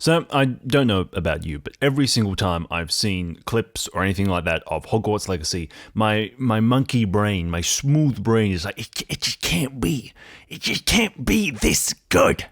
So, I don't know about you, but every single time I've seen clips or anything like that of Hogwarts Legacy, my monkey brain, my smooth brain is like, it just can't be. It just can't be this good.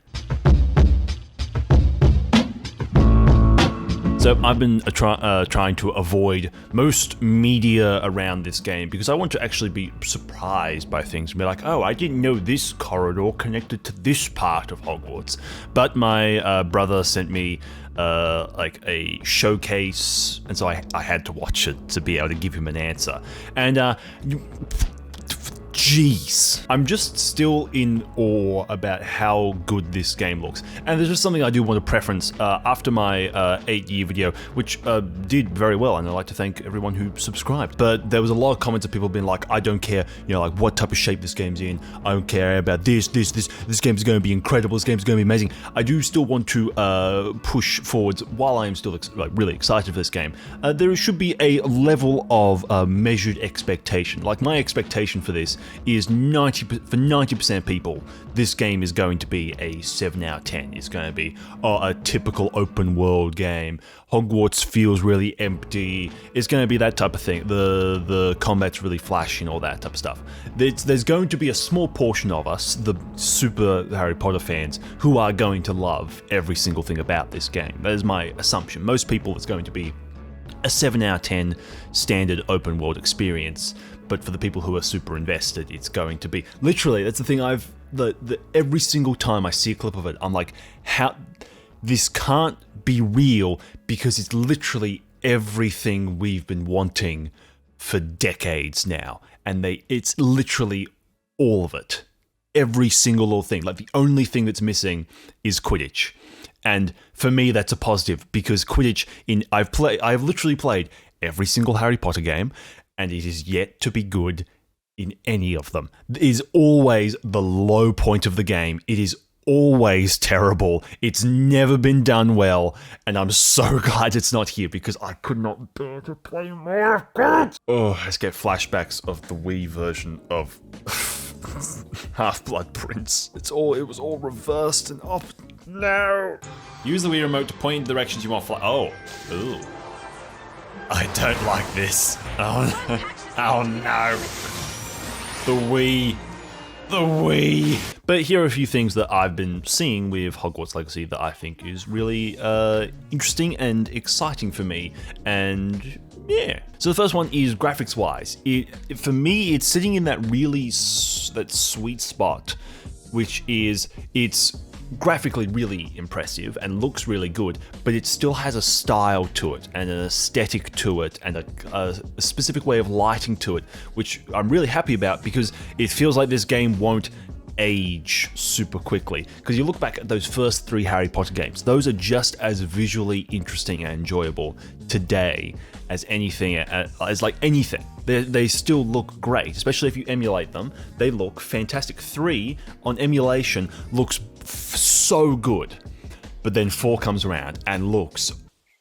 So I've been trying to avoid most media around this game because I want to actually be surprised by things and be like, oh, I didn't know this corridor connected to this part of Hogwarts. But my brother sent me like a showcase, and so I had to watch it to be able to give him an answer. And jeez, I'm just still in awe about how good this game looks. And there's just something I do want to preference after my 8-year video, which did very well, and I'd like to thank everyone who subscribed. But there was a lot of comments of people being like, I don't care, like what type of shape this game's in. I don't care about this game's going to be incredible, this game's going to be amazing. I do still want to push forwards while I am still really excited for this game. There should be a level of measured expectation. Like, my expectation for this is 90% of people, this game is going to be a 7 out of 10. It's going to be a typical open world game. Hogwarts feels really empty. It's going to be that type of thing. The combat's really flashy and all that type of stuff. There's going to be a small portion of us, the super Harry Potter fans, who are going to love every single thing about this game. That is my assumption. Most people, it's going to be a 7 out of 10 standard open world experience. But for the people who are super invested, it's going to be literally. That's the thing. Every single time I see a clip of it, I'm like, how this can't be real, because it's literally everything we've been wanting for decades now, and it's literally all of it. Every single little thing. Like, the only thing that's missing is Quidditch. And for me, that's a positive, because Quidditch I've literally played every single Harry Potter game, and it is yet to be good in any of them. It is always the low point of the game. It is always terrible. It's never been done well, and I'm so glad it's not here, because I could not bear to play more of it. Oh, I just get flashbacks of the Wii version of Half-Blood Prince. It was all reversed and up. No! Use the Wii remote to point in the directions you want to fly. Oh. Ooh. I don't like this. Oh no. Oh no. The Wii. But here are a few things that I've been seeing with Hogwarts Legacy that I think is really interesting and exciting for me. And yeah. So the first one is graphics-wise. For me, it's sitting in that that sweet spot, which is it's graphically really impressive and looks really good, but it still has a style to it and an aesthetic to it and a specific way of lighting to it, which I'm really happy about, because it feels like this game won't age super quickly. Because you look back at those first 3 Harry Potter games, those are just as visually interesting and enjoyable today as anything. They still look great, especially if you emulate them. They look fantastic. 3 on emulation looks so good, but then 4 comes around and looks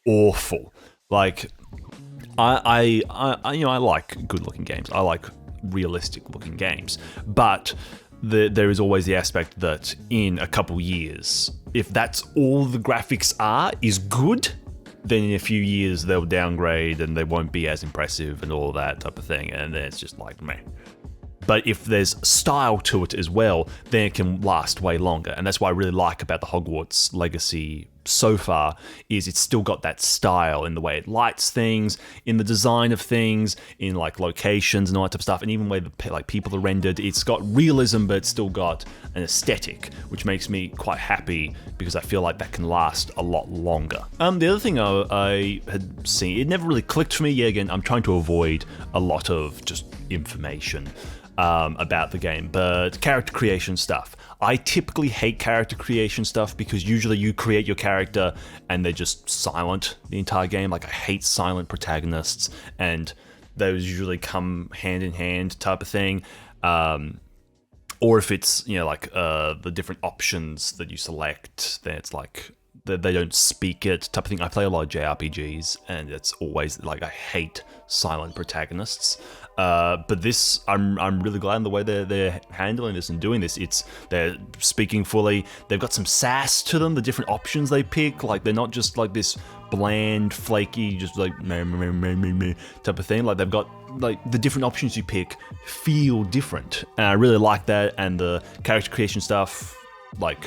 awful. Like, I like good-looking games. I like realistic-looking games, but there is always the aspect that in a couple years, if that's all the graphics is good, then in a few years they'll downgrade and they won't be as impressive and all that type of thing, and then it's just like, meh. But if there's style to it as well, then it can last way longer. And that's what I really like about the Hogwarts Legacy so far, is it's still got that style in the way it lights things, in the design of things, in like locations and all that type of stuff, and even the way people are rendered. It's got realism, but it's still got an aesthetic, which makes me quite happy, because I feel like that can last a lot longer. The other thing I had seen, it never really clicked for me. Yeah, again, I'm trying to avoid a lot of just information about the game, but character creation stuff. I typically hate character creation stuff, because usually you create your character and they're just silent the entire game. Like, I hate silent protagonists, and those usually come hand in hand type of thing. Or if it's, the different options that you select, then it's like they don't speak it type of thing. I play a lot of JRPGs, and it's always like, I hate silent protagonists. But this, I'm really glad in the way they're handling this and doing this. They're speaking fully. They've got some sass to them. The different options they pick, like they're not just like this bland, flaky, just like meh, meh, meh, meh, meh, type of thing. Like they've got like the different options you pick feel different, and I really like that. And the character creation stuff, like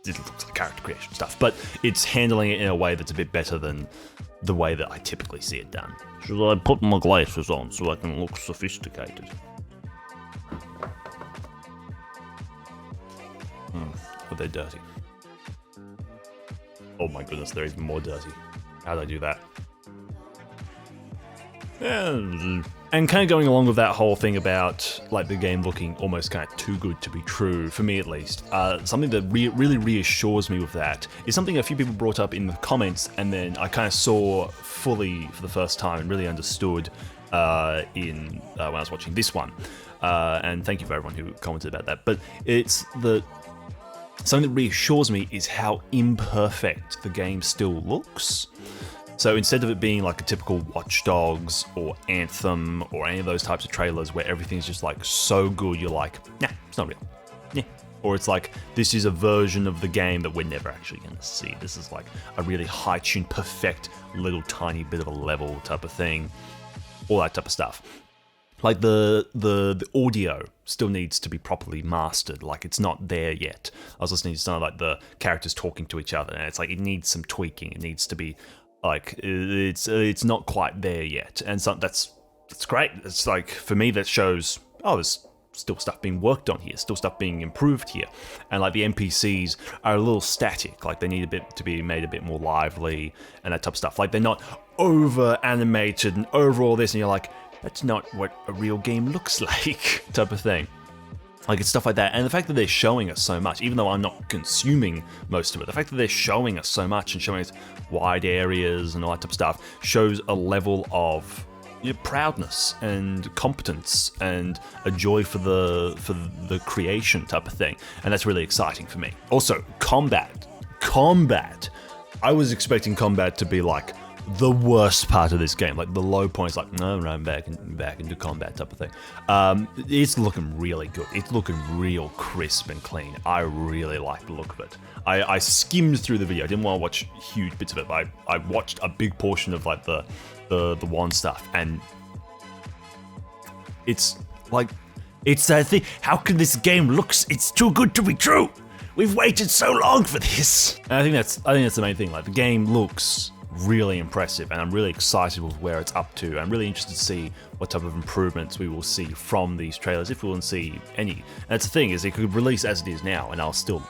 it looks like character creation stuff, but it's handling it in a way that's a bit better than the way that I typically see it done. Should I put my glasses on so I can look sophisticated? Oh, they're dirty. Oh my goodness, they're even more dirty. How did I do that? Yeah. And kind of going along with that whole thing about like the game looking almost kind of too good to be true, for me at least, something that really reassures me with that is something a few people brought up in the comments, and then I kind of saw fully for the first time and really understood when I was watching this one. And thank you for everyone who commented about that. But it's something that reassures me is how imperfect the game still looks. So instead of it being like a typical Watch Dogs or Anthem or any of those types of trailers where everything's just like so good, you're like, nah, it's not real. Yeah. Or it's like, this is a version of the game that we're never actually going to see. This is like a really high-tuned, perfect little tiny bit of a level type of thing. All that type of stuff. Like the audio still needs to be properly mastered. Like it's not there yet. I was listening to some of like the characters talking to each other, and it's like it needs some tweaking. It needs to be like it's not quite there yet, and so that's great. It's like for me that shows there's still stuff being worked on here, still stuff being improved here, and like the NPCs are a little static. Like they need a bit to be made a bit more lively and that type of stuff. Like they're not over animated and over all this, and you're like, that's not what a real game looks like, type of thing. Like it's stuff like that, and the fact that they're showing us so much, even though I'm not consuming most of it, the fact that they're showing us so much and showing us wide areas and all that type of stuff shows a level of proudness and competence and a joy for the creation type of thing, and that's really exciting for me. Also, combat. I was expecting combat to be like the worst part of this game, like the low point is like, no, I'm back into combat type of thing. It's looking really good. It's looking real crisp and clean. I really like the look of it. I skimmed through the video. I didn't want to watch huge bits of it, but I watched a big portion of like the wand stuff, and it's like, it's that thing. How can this game looks? It's too good to be true. We've waited so long for this. And I think that's the main thing. Like the game looks really impressive, and I'm really excited with where it's up to. I'm really interested to see what type of improvements we will see from these trailers, if we will see any. And that's the thing, is it could release as it is now, and I'd still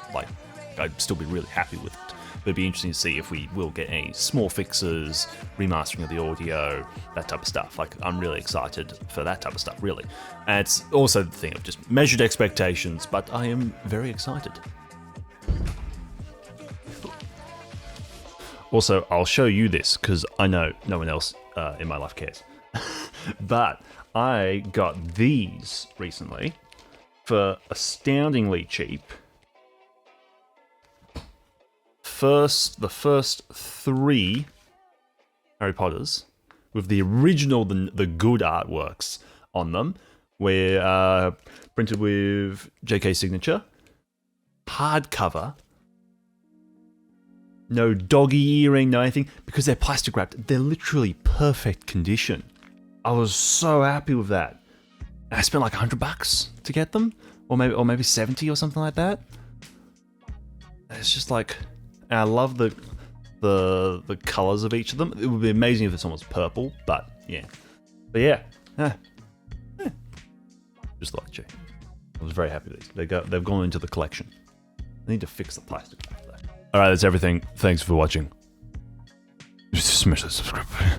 be really happy with it. But it'd be interesting to see if we will get any small fixes, remastering of the audio, that type of stuff. Like, I'm really excited for that type of stuff, really. And it's also the thing of just measured expectations, but I am very excited. Also, I'll show you this because I know no one else in my life cares. But I got these recently for astoundingly cheap. The first 3 Harry Potters with the original, the good artworks on them, were printed with JK signature, hardcover. No doggy earring, no anything, because they're plastic wrapped. They're literally perfect condition. I was so happy with that. I spent like $100 to get them, or maybe 70 or something like that. It's just like, and I love the colors of each of them. It would be amazing if this one was purple, but yeah. Just like Jay. I was very happy with these. They've gone into the collection. I need to fix the plastic back there. Alright, that's everything. Thanks for watching. Just smash that subscribe button.